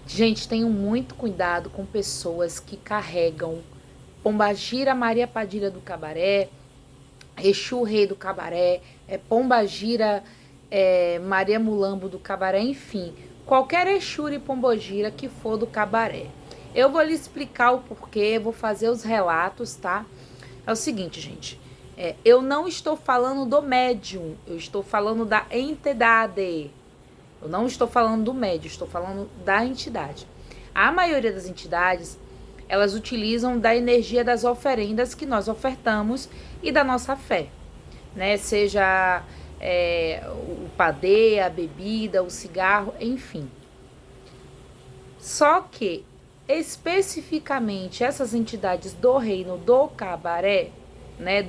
Gente, tenham muito cuidado com pessoas que carregam Pombagira Maria Padilha do Cabaré, Exu Rei do Cabaré, Pombagira Maria Mulambo do Cabaré, enfim, qualquer Exu e Pombogira que for do Cabaré. Eu vou lhe explicar o porquê, vou fazer os relatos, tá? É o seguinte, gente, eu não estou falando do médium, eu estou falando da entidade. Eu não estou falando do médium, estou falando da entidade. A maioria das entidades, elas utilizam da energia das oferendas que nós ofertamos e da nossa fé, né? Seja o padê, a bebida, o cigarro, enfim. Só que, especificamente, essas entidades do reino do cabaré, né,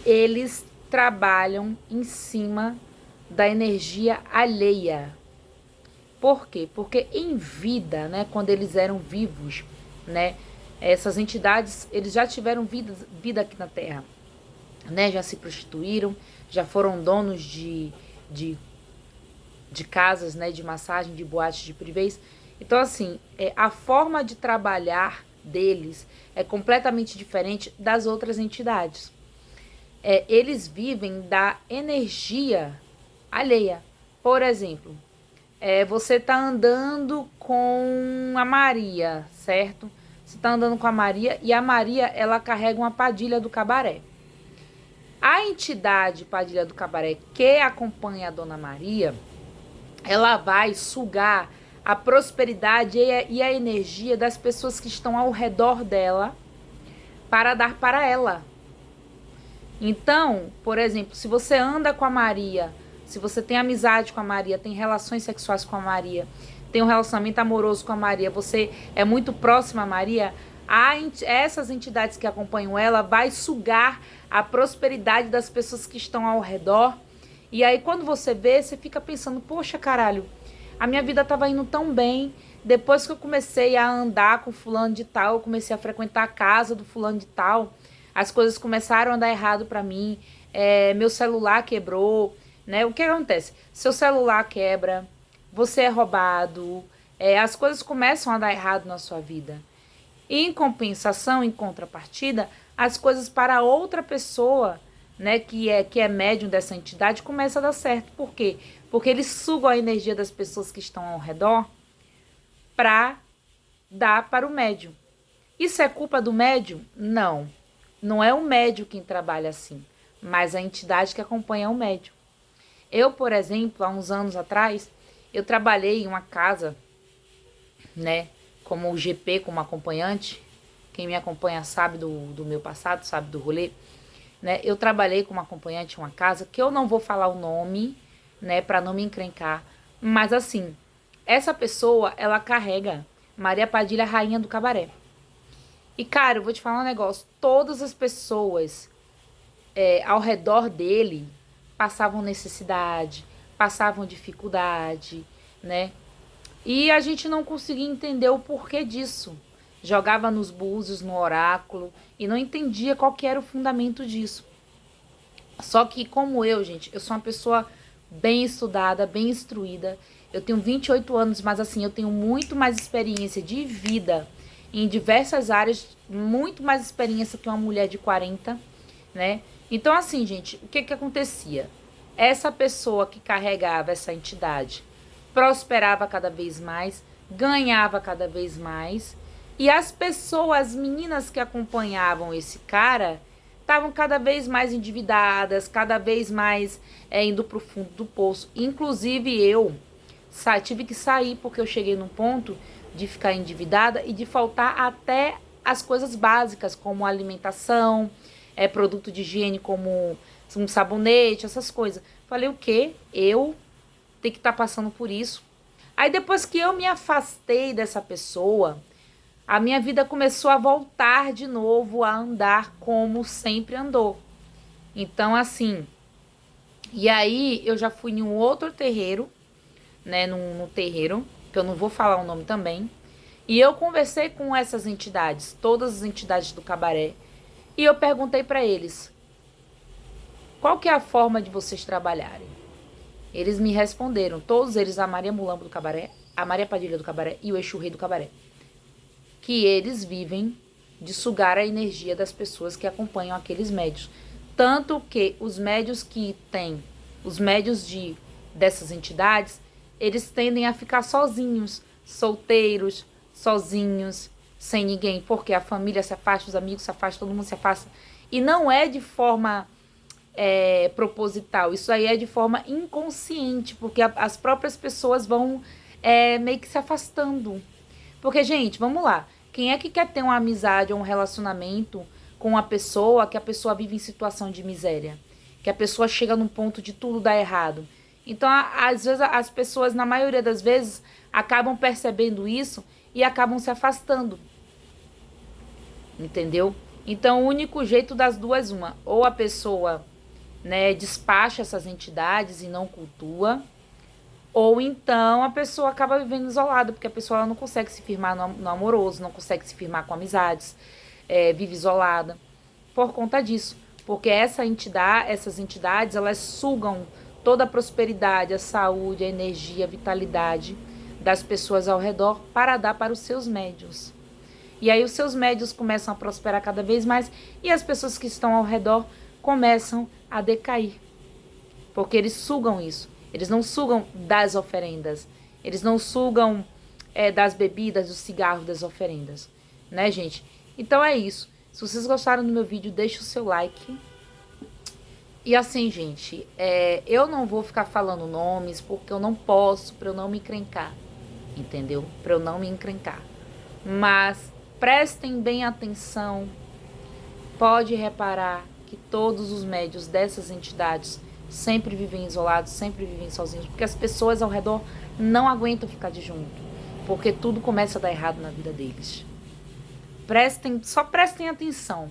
eles trabalham em cima da energia alheia. Por quê? Porque em vida, né, quando eles eram vivos, né, essas entidades, eles já tiveram vida aqui na Terra, né, já se prostituíram, já foram donos de, de casas, né, de massagem, de boates, de privês. Então, assim, a forma de trabalhar deles é completamente diferente das outras entidades. Eles vivem da energia alheia. Por exemplo, você tá andando com a Maria, certo? Você tá andando com a Maria e a Maria, ela carrega uma Padilha do Cabaré. A entidade Padilha do Cabaré que acompanha a Dona Maria, ela vai sugar a prosperidade e a energia das pessoas que estão ao redor dela para dar para ela. Então, por exemplo, se você anda com a Maria, se você tem amizade com a Maria, tem relações sexuais com a Maria, tem um relacionamento amoroso com a Maria, você é muito próxima a Maria, essas entidades que acompanham ela vai sugar a prosperidade das pessoas que estão ao redor. E aí quando você vê, você fica pensando, poxa caralho, a minha vida estava indo tão bem, depois que eu comecei a andar com fulano de tal, eu comecei a frequentar a casa do fulano de tal, as coisas começaram a dar errado para mim, meu celular quebrou, né? O que acontece? Seu celular quebra, você é roubado, as coisas começam a dar errado na sua vida. E em compensação, em contrapartida, as coisas para outra pessoa, né, que é médium dessa entidade, começam a dar certo. Por quê? Porque eles sugam a energia das pessoas que estão ao redor para dar para o médium. Isso é culpa do médium? Não. Não é o médium quem trabalha assim, mas a entidade que acompanha o médium. Eu, por exemplo, há uns anos atrás, eu trabalhei em uma casa, né, como o GP, como acompanhante. Quem me acompanha sabe do meu passado, sabe do rolê. Né? Eu trabalhei como acompanhante em uma casa, que eu não vou falar o nome, né, para não me encrencar. Mas assim, essa pessoa, ela carrega Maria Padilha, rainha do cabaré. E, cara, eu vou te falar um negócio. Todas as pessoas ao redor dele passavam necessidade, passavam dificuldade, né? E a gente não conseguia entender o porquê disso. Jogava nos búzios, no oráculo, e não entendia qual que era o fundamento disso. Só que, como eu, gente, eu sou uma pessoa bem estudada, bem instruída. Eu tenho 28 anos, mas assim, eu tenho muito mais experiência de vida em diversas áreas, muito mais experiência que uma mulher de 40, né? Então, assim, gente, o que que acontecia? Essa pessoa que carregava essa entidade prosperava cada vez mais, ganhava cada vez mais, e as pessoas, as meninas que acompanhavam esse cara, estavam cada vez mais endividadas, cada vez mais indo para o fundo do poço. Inclusive eu tive que sair porque eu cheguei num ponto de ficar endividada e de faltar até as coisas básicas, como alimentação, produto de higiene como um sabonete, essas coisas. Falei, o quê? Eu tenho que estar passando por isso? Aí depois que eu me afastei dessa pessoa, a minha vida começou a voltar de novo a andar como sempre andou. Então, assim, e aí eu já fui em um outro terreiro, né, num terreiro, que eu não vou falar o nome também, e eu conversei com essas entidades, todas as entidades do cabaré, e eu perguntei para eles, qual que é a forma de vocês trabalharem? Eles me responderam, todos eles, a Maria Mulambo do Cabaré, a Maria Padilha do Cabaré e o Exu Rei do Cabaré, que eles vivem de sugar a energia das pessoas que acompanham aqueles médios. Tanto que os médios que têm, os médios dessas entidades, eles tendem a ficar sozinhos, solteiros, sozinhos, sem ninguém, porque a família se afasta, os amigos se afastam, todo mundo se afasta. E não é de forma proposital, isso aí é de forma inconsciente, porque as próprias pessoas vão meio que se afastando. Porque, gente, vamos lá, quem é que quer ter uma amizade ou um relacionamento com uma pessoa que a pessoa vive em situação de miséria? Que a pessoa chega num ponto de tudo dar errado. Então, às vezes, as pessoas, na maioria das vezes, acabam percebendo isso e acabam se afastando. Entendeu? Então, o único jeito das duas, uma. Ou a pessoa, né, despacha essas entidades e não cultua, ou então a pessoa acaba vivendo isolada, porque a pessoa ela não consegue se firmar no amoroso, não consegue se firmar com amizades, vive isolada por conta disso. Porque essas entidades, elas sugam toda a prosperidade, a saúde, a energia, a vitalidade das pessoas ao redor para dar para os seus médiuns. E aí os seus médiuns começam a prosperar cada vez mais e as pessoas que estão ao redor começam a decair. Porque eles sugam isso. Eles não sugam das oferendas. Eles não sugam das bebidas, dos cigarros, das oferendas. Né, gente? Então é isso. Se vocês gostaram do meu vídeo, deixa o seu like. E assim, gente, eu não vou ficar falando nomes porque eu não posso, para eu não me encrencar. Entendeu? Para eu não me encrencar. Mas prestem bem atenção. Pode reparar que todos os médios dessas entidades sempre vivem isolados, sempre vivem sozinhos, porque as pessoas ao redor não aguentam ficar de junto, porque tudo começa a dar errado na vida deles. Só prestem atenção.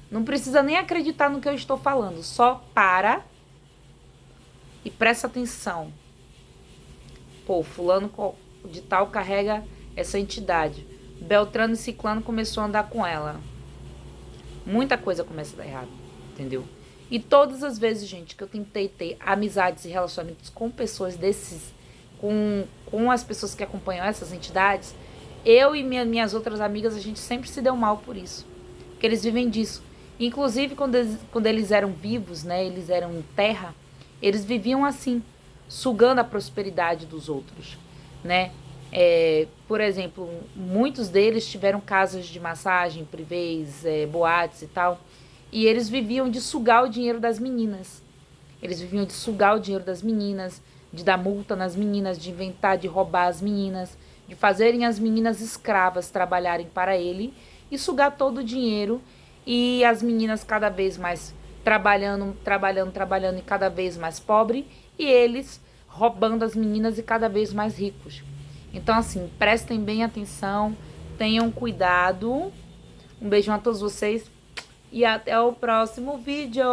Não precisa nem acreditar no que eu estou falando, só para e presta atenção. Pô, fulano de tal carrega essa entidade. Beltrano e Ciclano começou a andar com ela. Muita coisa começa a dar errado, entendeu? E todas as vezes, gente, que eu tentei ter amizades e relacionamentos com pessoas com as pessoas que acompanham essas entidades, eu e minhas outras amigas, a gente sempre se deu mal por isso. Porque eles vivem disso. Inclusive, quando eles eram vivos, né, eles eram em terra, eles viviam assim, sugando a prosperidade dos outros, né? Por exemplo, muitos deles tiveram casas de massagem, privês, boates e tal, e eles viviam de sugar o dinheiro das meninas. Eles viviam de sugar o dinheiro das meninas, de dar multa nas meninas, de inventar, de roubar as meninas, de fazerem as meninas escravas trabalharem para ele e sugar todo o dinheiro, e as meninas cada vez mais trabalhando e cada vez mais pobre, e eles roubando as meninas e cada vez mais ricos. Então, assim, prestem bem atenção, tenham cuidado. Um beijão a todos vocês e até o próximo vídeo.